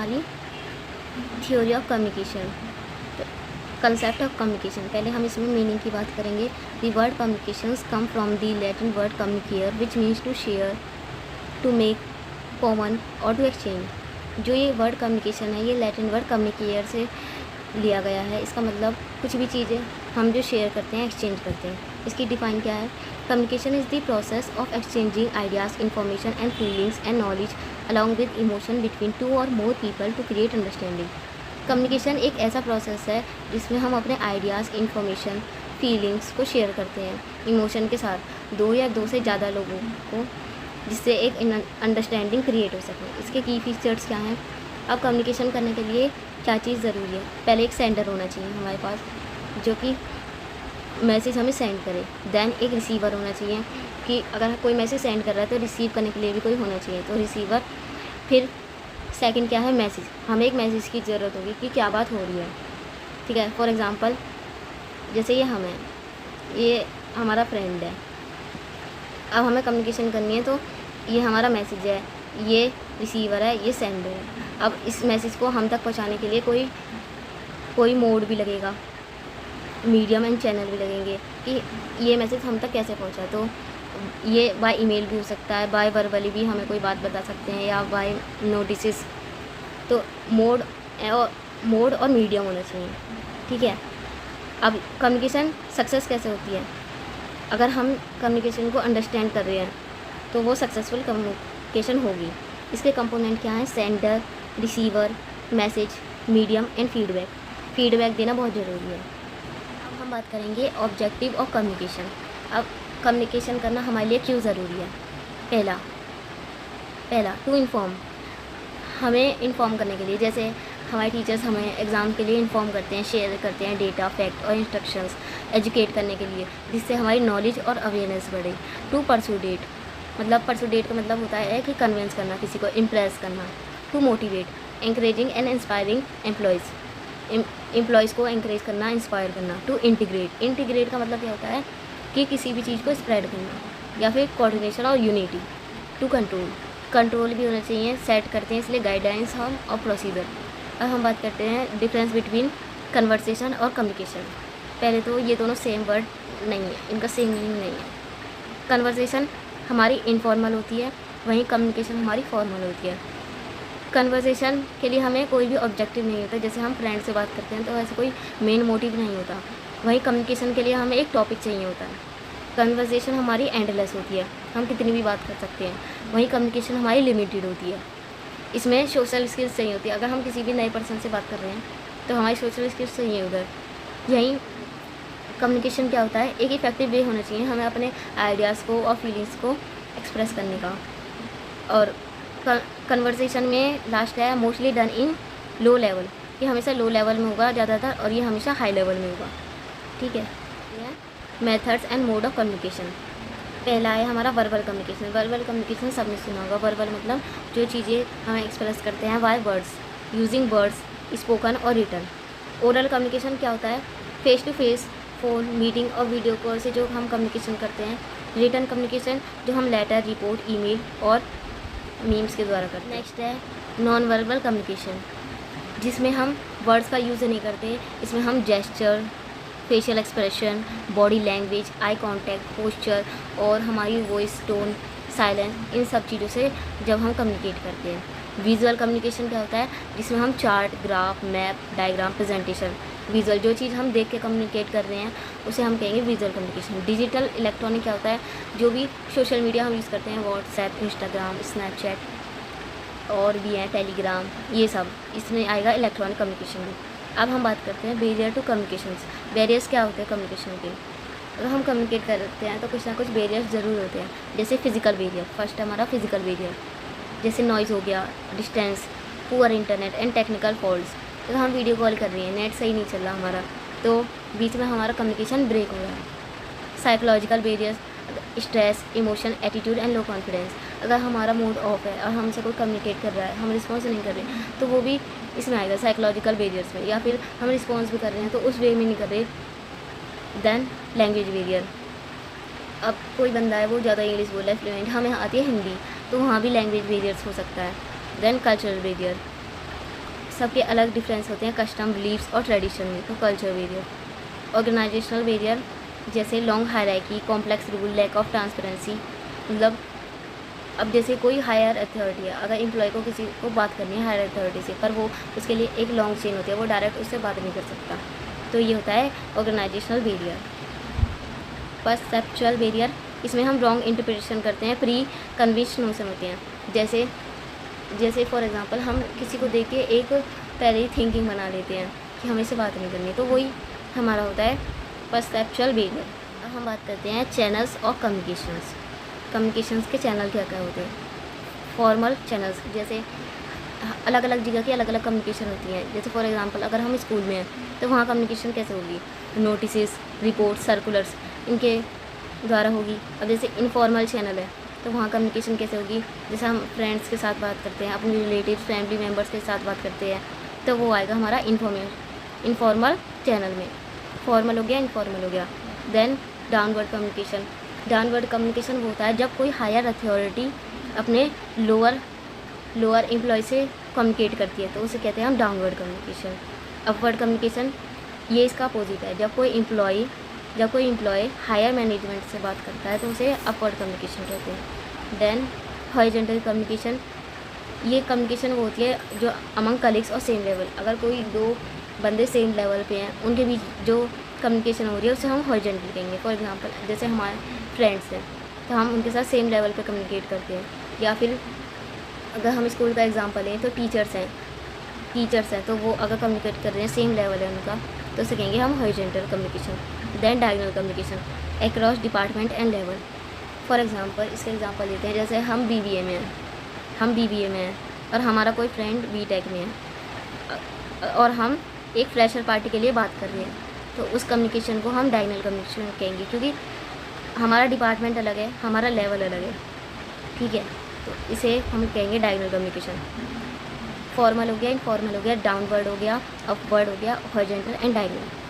हमारी theory of communication, concept of communication. पहले हम इसमें मीनिंग की बात करेंगे। The word communications come from the Latin word communicare which means to share, to make common और टू एक्सचेंज। जो ये वर्ड कम्युनिकेशन है ये लैटिन वर्ड कम्युनिकेयर से लिया गया है। इसका मतलब कुछ भी चीज़ें हम जो शेयर करते हैं, एक्सचेंज करते हैं। इसकी डिफाइन क्या है? Communication is the process of exchanging ideas, information and feelings and knowledge along with emotion between two or more people to create understanding. Communication एक ऐसा प्रोसेस है जिसमें हम अपने आइडियाज़, इन्फॉर्मेशन, फीलिंग्स को शेयर करते हैं इमोशन के साथ, दो या दो से ज़्यादा लोगों को, जिससे एक अंडरस्टैंडिंग क्रिएट हो सके। इसके की फीचर्स क्या हैं? अब कम्युनिकेशन करने के लिए क्या चीज़ ज़रूरी है? पहले एक सेंडर होना चाहिए हमारे पास जो कि मैसेज हमें सेंड करे। देन एक रिसीवर होना चाहिए कि अगर कोई मैसेज सेंड कर रहा है तो रिसीव करने के लिए भी कोई होना चाहिए, तो रिसीवर। फिर सेकंड क्या है? मैसेज। हमें एक मैसेज की ज़रूरत होगी कि क्या बात हो रही है, ठीक है। फॉर एग्ज़ाम्पल जैसे ये ये हमारा फ्रेंड है, अब हमें कम्युनिकेशन करनी है तो ये हमारा मैसेज है, ये रिसीवर है, ये सेंडर है। अब इस मैसेज को हम तक पहुंचाने के लिए कोई मोड भी लगेगा, मीडियम एंड चैनल भी लगेंगे कि ये मैसेज हम तक कैसे पहुंचा। तो ये बाय ईमेल भी हो सकता है, बाय वर्बली भी हमें कोई बात बता सकते हैं, या बाय नोटिस। तो मोड और मीडियम होना चाहिए, ठीक है। अब कम्युनिकेशन सक्सेस कैसे होती है? अगर हम कम्युनिकेशन को अंडरस्टैंड कर रहे हैं तो वो सक्सेसफुल कम्युनिकेशन होगी। इसके कंपोनेंट क्या हैं? Sender, receiver, message, medium and feedback. Feedback देना बहुत ज़रूरी है। अब हम बात करेंगे ऑब्जेक्टिव ऑफ कम्युनिकेशन। अब कम्युनिकेशन करना हमारे लिए क्यों ज़रूरी है? पहला टू इन्फॉर्म, हमें इन्फॉर्म करने के लिए, जैसे हमारे टीचर्स हमें एग्ज़ाम के लिए इन्फॉर्म करते हैं, शेयर करते हैं डेटा, फैक्ट और इंस्ट्रक्शंस, एजुकेट करने के लिए, जिससे हमारी नॉलेज और अवेयरनेस बढ़े। टू परसुडेट, मतलब परसुडेट का मतलब होता है कि कन्विंस करना, किसी को इम्प्रेस करना। To motivate, encouraging and inspiring employees को एंकरेज करना, इंस्पायर करना। टू इंटीग्रेट का मतलब क्या होता है कि किसी भी चीज़ को स्प्रेड करना, या फिर कोऑर्डिनेशन और यूनिटी। टू कंट्रोल भी होना चाहिए, सेट करते हैं इसलिए गाइडलाइंस हम और प्रोसीजर। अब हम बात करते हैं डिफरेंस बिटवीन कन्वर्सेशन और कम्युनिकेशन। पहले तो ये दोनों सेम वर्ड नहीं है, इनका सेम मीनिंग नहीं है। कन्वर्सेशन हमारी इनफॉर्मल होती है, वहीं कम्युनिकेशन हमारी फॉर्मल होती है। कन्वर्सेशन के लिए हमें कोई भी ऑब्जेक्टिव नहीं होता, जैसे हम फ्रेंड से बात करते हैं तो ऐसे कोई मेन मोटिव नहीं होता। वहीं कम्युनिकेशन के लिए हमें एक टॉपिक चाहिए होता है। कन्वर्सेशन हमारी एंडलेस होती है, हम कितनी भी बात कर सकते हैं, वहीं कम्युनिकेशन हमारी लिमिटेड होती है। इसमें सोशल स्किल्स चाहिए होती है। अगर हम किसी भी नए पर्सन से बात कर रहे हैं तो हमारी सोशल स्किल्स चाहिए उधर। यहीं कम्युनिकेशन क्या होता है? एक इफेक्टिव वे होना चाहिए हमें अपने आइडियाज़ को और फीलिंग्स को एक्सप्रेस करने का। और कन्वर्सेशन में लास्ट है mostly done in low level, ये हमेशा लो लेवल में होगा ज़्यादातर, और ये हमेशा हाई लेवल में होगा, ठीक है। Methods and mode of communication. पहला है हमारा वर्बल कम्युनिकेशन। वर्बल कम्युनिकेशन सबने सुना होगा। वर्बल मतलब जो चीज़ें हमें एक्सप्रेस करते हैं by words, using words, spoken और रिटन। ओरल कम्युनिकेशन क्या होता है? Face to face, phone, meeting और वीडियो कॉल से जो हम कम्युनिकेशन करते हैं। रिटन कम्युनिकेशन जो हम लेटर, रिपोर्ट, ईमेल और मीम्स के द्वारा करते हैं। नेक्स्ट है नॉन वर्बल कम्युनिकेशन, जिसमें हम वर्ड्स का यूज़ नहीं करते। इसमें हम gesture, facial expression, body language, eye contact, posture और हमारी वॉइस टोन, साइलेंस, इन सब चीज़ों से जब हम कम्युनिकेट करते हैं। विजुअल कम्युनिकेशन क्या होता है? जिसमें हम chart, graph, map, diagram, presentation, visual जो चीज़ हम देख के कम्युनिकेट कर रहे हैं उसे हम कहेंगे विजुअल कम्युनिकेशन। डिजिटल इलेक्ट्रॉनिक क्या होता है? जो भी सोशल मीडिया हम यूज़ करते हैं, व्हाट्सएप, इंस्टाग्राम, स्नैपचैट और भी हैं, टेलीग्राम, ये सब इसमें आएगा इलेक्ट्रॉनिक कम्युनिकेशन में। अब हम बात करते हैं बैरियर टू कम्युनिकेशंस। बैरियर्स क्या होते हैं कम्युनिकेशन के? अगर हम कम्युनिकेट करते हैं तो कुछ ना कुछ बैरियर्स ज़रूर होते हैं। जैसे फिजिकल बैरियर, फर्स्ट हमारा फिजिकल बैरियर, जैसे नॉइज़ हो गया, distance, poor internet and technical faults. अगर हम वीडियो कॉल कर रहे हैं, नेट सही नहीं चल रहा हमारा, तो बीच में हमारा कम्युनिकेशन ब्रेक हो रहा है। Psychological barriers, stress, emotion, attitude and low confidence. अगर हमारा मूड ऑफ है और हमसे कोई कम्युनिकेट कर रहा है, हम रिस्पॉन्स नहीं कर रहे तो वो भी इसमें आएगा साइकोलॉजिकल बैरियर्स में। या फिर हम रिस्पॉन्स भी कर रहे हैं तो उस वे में नहीं कर रहे। देन लैंग्वेज बैरियर, अब कोई बंदा है वो ज़्यादा इंग्लिश बोल रहा है फ्लुएंट, हमें आती है हिंदी, तो वहाँ भी लैंग्वेज बैरियर्स हो सकता है। देन कल्चरल बैरियर, सबके अलग डिफरेंस होते हैं कस्टम, बिलीव्स और ट्रेडिशन में। तो कल्चर बैरियर, ऑर्गेनाइजेशनल बैरियर जैसे long hierarchy, complex rule, lack of transparency. मतलब अब जैसे कोई हायर अथॉरिटी है, अगर एम्प्लॉय को किसी को बात करनी है हायर अथॉरिटी से, पर वो उसके लिए एक लॉन्ग चेन होती है, वो डायरेक्ट उससे बात नहीं कर सकता। तो ये होता है ऑर्गेनाइजेशनल बैरियर। परसेप्चुअल बैरियर, इसमें हम रॉन्ग इंटरप्रिटेशन करते हैं, प्री कन्विंस्ड नोशन होते हैं। जैसे फॉर एग्जांपल हम किसी को देख के एक पहले ही थिंकिंग बना लेते हैं कि हमें से बात नहीं करनी, तो वही हमारा होता है परसेप्चुअल बैरियर। अब हम बात करते हैं चैनल्स और कम्युनिकेशंस। कम्युनिकेशंस के चैनल क्या क्या होते हैं? फॉर्मल चैनल्स, जैसे अलग अलग जगह की अलग अलग कम्युनिकेशन होती हैं। जैसे फॉर एग्जांपल अगर हम स्कूल में हैं तो वहाँ कम्युनिकेशन कैसे होगी? नोटिस, रिपोर्ट, सर्कुलर्स, इनके द्वारा होगी। अब जैसे इनफॉर्मल चैनल है तो वहाँ कम्युनिकेशन कैसे होगी? जैसे हम फ्रेंड्स के साथ बात करते हैं, अपने रिलेटिव्स, फैमिली मेम्बर्स के साथ बात करते हैं, तो वो आएगा हमारा इनफॉर्मल चैनल में। फॉर्मल हो गया, इनफॉर्मल हो गया। Then downward communication. Downward communication वो होता है जब कोई हायर अथॉरिटी अपने लोअर एम्प्लॉय से कम्युनिकेट करती है, तो उसे कहते हैं हम डाउनवर्ड कम्युनिकेशन। अपवर्ड कम्युनिकेशन ये इसका अपोजिट है, जब कोई एम्प्लॉय हायर मैनेजमेंट से बात करता है तो उसे अपवर्ड कम्युनिकेशन कहते हैं। देन हॉरिजॉन्टल कम्युनिकेशन, ये कम्युनिकेशन वो होती है जो अमंग कलीग्स और सेम लेवल, अगर कोई दो बंदे सेम लेवल पे हैं उनके बीच जो कम्युनिकेशन हो रही है उसे हम हॉरिजॉन्टल कहेंगे। फॉर एग्जांपल जैसे हमारे फ्रेंड्स हैं तो हम उनके साथ सेम लेवल पे कम्युनिकेट करते हैं। या फिर अगर हम स्कूल का एग्जांपल लें तो टीचर्स हैं तो वो अगर कम्युनिकेट कर रहे हैं, सेम लेवल है उनका, तो उसे कहेंगे हम horizontal communication. Then diagonal communication across department and level. For example इसके एग्जांपल लेते हैं, जैसे हम बीबीए में हैं और हमारा कोई फ्रेंड बीटेक में है और हम एक फ्रेशर पार्टी के लिए बात कर रहे हैं, तो उस कम्युनिकेशन को हम डायगोनल कम्युनिकेशन कहेंगे, क्योंकि हमारा डिपार्टमेंट अलग है, हमारा लेवल अलग है, ठीक है। तो इसे हम कहेंगे डायगोनल कम्युनिकेशन। फॉर्मल हो गया, इनफॉर्मल हो गया, डाउनवर्ड हो गया, अपवर्ड हो गया, हॉरिजॉन्टल एंड डायगोनल।